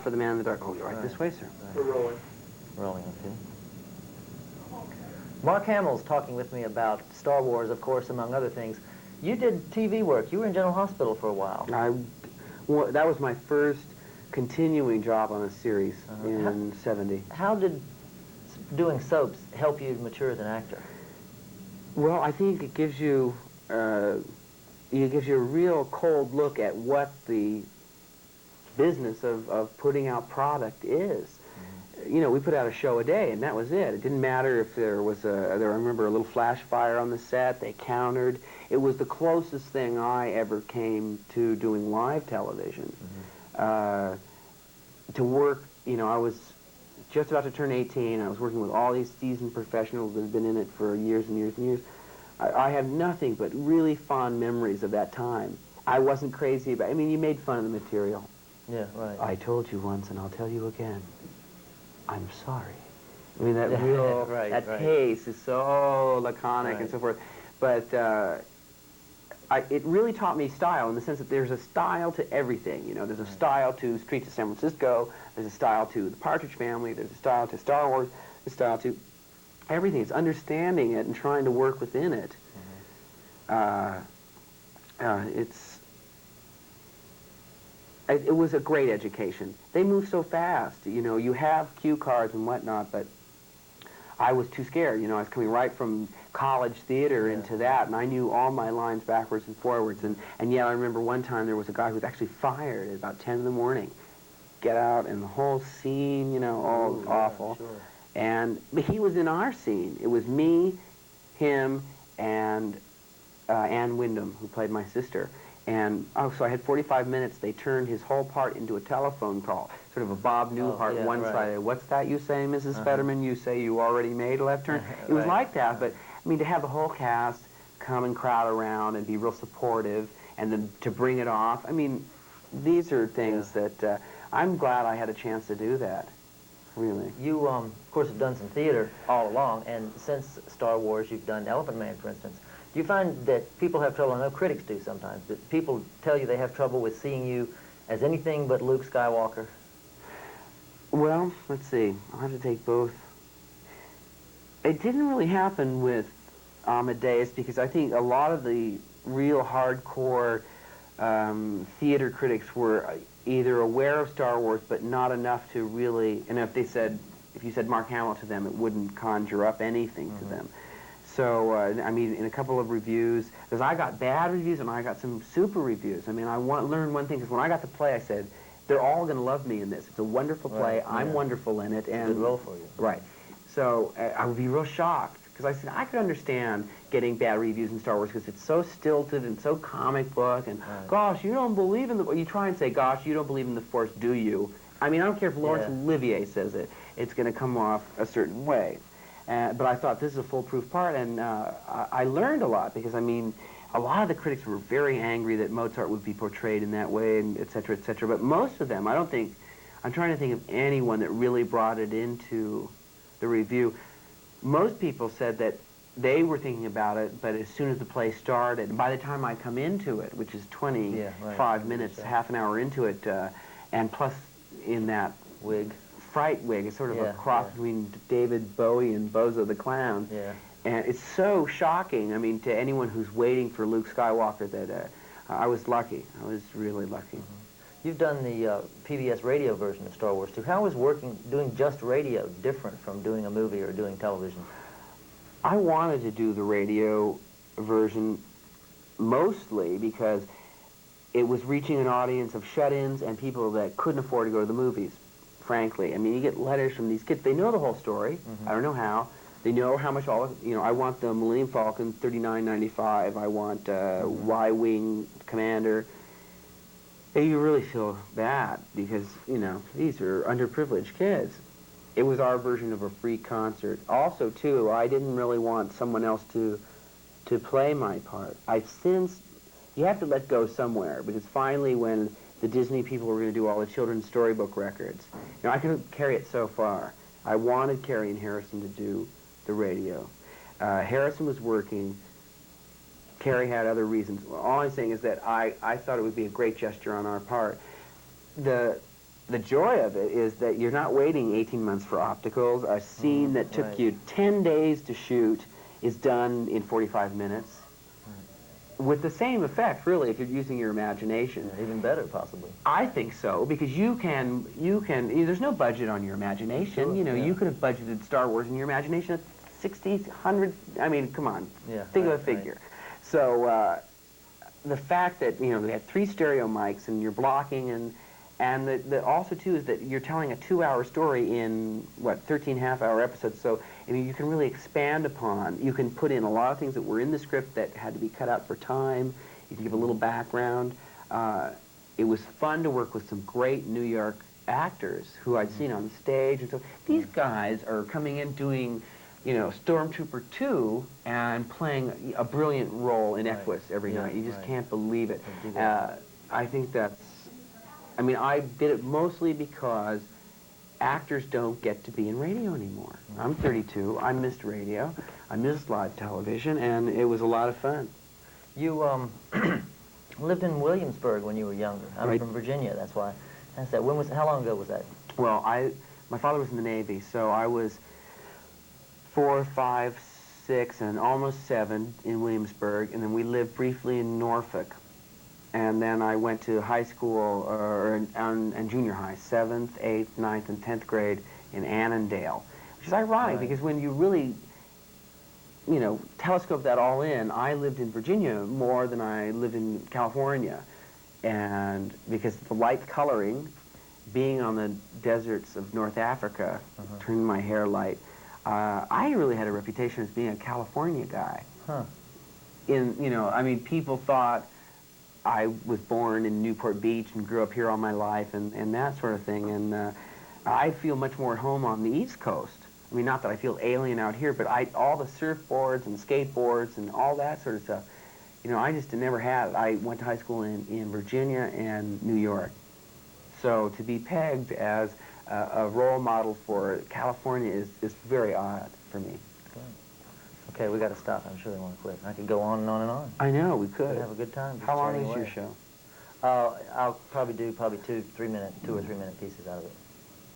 For the Man in the Dark. Oh, you're right this way, sir. We're rolling. Rolling, okay. Mark Hamill's talking with me about Star Wars, of course, among other things. You did TV work. You were in General Hospital for a while. Well, that was my first continuing job on a series in '70. How did doing soaps help you mature as an actor? Well, I think it gives you a real cold look at what the business of putting out product is. You know, we put out a show a day, and that was it. It didn't matter if there was I remember a little flash fire on the set, they countered. It was the closest thing I ever came to doing live television. To work, you know, I was just about to turn 18. I was working with all these seasoned professionals that had been in it for years and years and years. I have nothing but really fond memories of that time. I wasn't crazy about, I mean, you made fun of the material. Yeah, right. I told you once, and I'll tell you again. I'm sorry. I mean, that real, that pace is so laconic and so forth. But it really taught me style in the sense that there's a style to everything. You know, there's a style to Streets of San Francisco. There's a style to the Partridge Family. There's a style to Star Wars. There's a style to everything. It's understanding it and trying to work within it. It was a great education. They move so fast. You know, you have cue cards and whatnot, but I was too scared. You know, I was coming right from college theater into that, and I knew all my lines backwards and forwards. And yet I remember one time there was a guy who was actually fired at about 10 in the morning. Get out, and the whole scene, you know, all awful. Sure. But he was in our scene. It was me, him, and Ann Wyndham, who played my sister. And, so I had 45 minutes. They turned his whole part into a telephone call, sort of a Bob Newhart one-sided. What's that you say, Mrs. Fetterman? You say you already made a left turn? It was like that, but, I mean, to have the whole cast come and crowd around and be real supportive, and then to bring it off, I mean, these are things that I'm glad I had a chance to do that, really. You, of course, have done some theater all along, and since Star Wars, you've done Elephant Man, for instance. Do you find that people have trouble, I know critics do sometimes, that people tell you they have trouble with seeing you as anything but Luke Skywalker? Well, let's see. I'll have to take both. It didn't really happen with Amadeus because I think a lot of the real hardcore theater critics were either aware of Star Wars but not enough to really, and if you said Mark Hamill to them, it wouldn't conjure up anything to them. So, I mean, in a couple of reviews, because I got bad reviews and I got some super reviews. I mean, I learned one thing, because when I got the play, I said, they're all going to love me in this. It's a wonderful play. I'm wonderful in it. And it's a good role for you. Right. So, I would be real shocked, because I said, I could understand getting bad reviews in Star Wars, because it's so stilted and so comic book, and, gosh, you don't believe in the... You try and say, gosh, you don't believe in the Force, do you? I mean, I don't care if Laurence Olivier says it. It's going to come off a certain way. But I thought this is a foolproof part, and I learned a lot, because, I mean, a lot of the critics were very angry that Mozart would be portrayed in that way, and et cetera, but most of them, I don't think, I'm trying to think of anyone that really brought it into the review. Most people said that they were thinking about it, but as soon as the play started, by the time I come into it, which is 25 minutes, half an hour into it, and plus in that fright wig. It's sort of a cross between David Bowie and Bozo the Clown. And it's so shocking, I mean, to anyone who's waiting for Luke Skywalker that I was lucky. I was really lucky. You've done the PBS radio version of Star Wars, too. How is doing just radio different from doing a movie or doing television? I wanted to do the radio version mostly because it was reaching an audience of shut-ins and people that couldn't afford to go to the movies. Frankly, I mean, you get letters from these kids. They know the whole story. I don't know how. They know how much I want the Millennium Falcon, $39.95. I want Y-Wing Commander. And you really feel bad because, you know, these are underprivileged kids. It was our version of a free concert. Also, too, I didn't really want someone else to play my part. You have to let go somewhere, because finally when the Disney people were going to do all the children's storybook records, you know, I couldn't carry it so far. I wanted Carrie and Harrison to do the radio. Harrison was working. Carrie had other reasons. All I'm saying is that I thought it would be a great gesture on our part. The the joy of it is that you're not waiting 18 months for opticals. A scene that took you 10 days to shoot is done in 45 minutes. With the same effect, really, if you're using your imagination. Yeah, even better, possibly. I think so, because you can, there's no budget on your imagination. Sure, you know, yeah. you could have budgeted Star Wars in your imagination at 60, 100, I mean, come on, Yeah, think of a right, figure. right. So the fact that, you know, we had 3 stereo mics and you're blocking, and the also, too, is that you're telling a 2-hour story in, what, 13 half-hour episodes. So, I mean, you can really expand upon, you can put in a lot of things that were in the script that had to be cut out for time. You can give a little background. It was fun to work with some great New York actors who I'd seen on the stage. And so these guys are coming in doing, you know, Stormtrooper 2 and playing a brilliant role in Equus every night. You just can't believe it. I think that's, I mean, I did it mostly because actors don't get to be in radio anymore. I'm 32. I missed radio. I missed live television, and it was a lot of fun. You lived in Williamsburg when you were younger. I'm from Virginia, that's why. That's that. How long ago was that? Well, my father was in the Navy, so I was 4, 5, 6, and almost 7 in Williamsburg, and then we lived briefly in Norfolk. And then I went to high school and junior high, 7th, 8th, 9th, and 10th grade in Annandale, which is ironic because when you really, you know, telescope that all in, I lived in Virginia more than I lived in California. And because the light coloring, being on the deserts of North Africa, turning my hair light, I really had a reputation as being a California guy. You know, I mean, people thought I was born in Newport Beach and grew up here all my life and that sort of thing. And I feel much more at home on the East Coast. I mean, not that I feel alien out here, but all the surfboards and skateboards and all that sort of stuff, you know, I just never had it. I went to high school in Virginia and New York. So to be pegged as a role model for California is very odd for me. Okay, we got to stop. I'm sure they want to quit. I could go on and on and on. I know, we could. We'd have a good time. How long is your show? I'll probably do 2 or 3 minute pieces out of it.